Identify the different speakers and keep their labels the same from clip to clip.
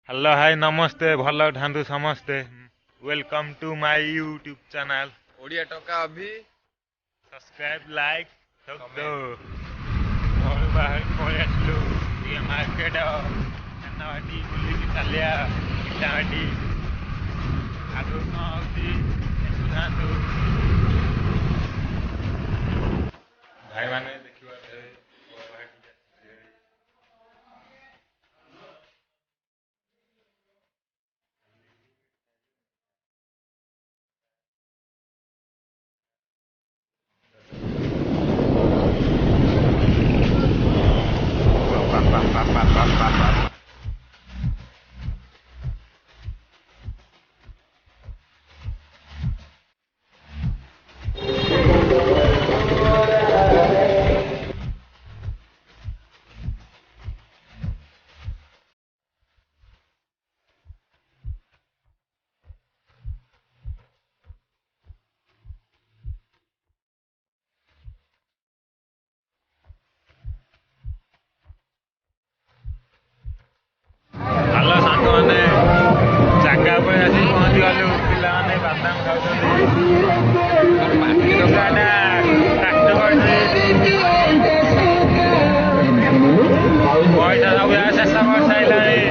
Speaker 1: Hello hi नमस्ते भल ठांदु समस्ते welcome to my YouTube channel
Speaker 2: Odia टका अभी
Speaker 1: सब्सक्राइब लाइक सब दो और बाहर पळे आसलु ये मार्केट अन्नावाटी बुली की चलिया इटावाटी आगु न होती सुनातु भाई माने देखिबा हेलो सांग माने जागा पर आसी पहुंची गलु पिला माने बादाम खाउछथि माटी दोकाना ट्रैक्टर करछि पैसा सब या शेष कर साइलानी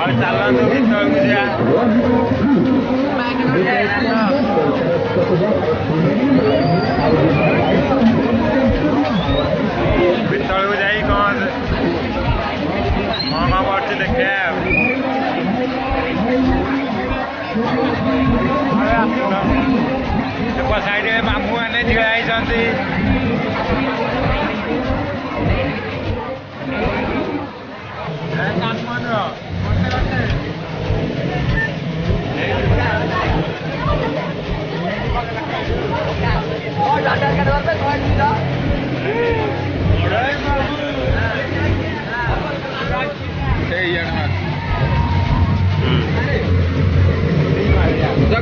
Speaker 1: और चलंतु भीतर गुजिया भीतर को जाई कौन मामा पड़छ देखे साइड में मामू मैंने झिड़ा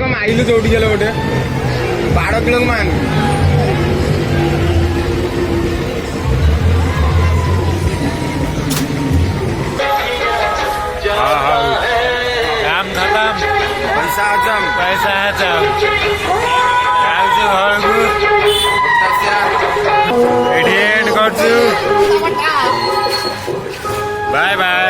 Speaker 2: माइलु चौटी गल गोटे 12 किलो मान
Speaker 1: काम खत्म
Speaker 2: पैसा हजम
Speaker 1: पैसा हजम घर को एडिट कर बाय बाय।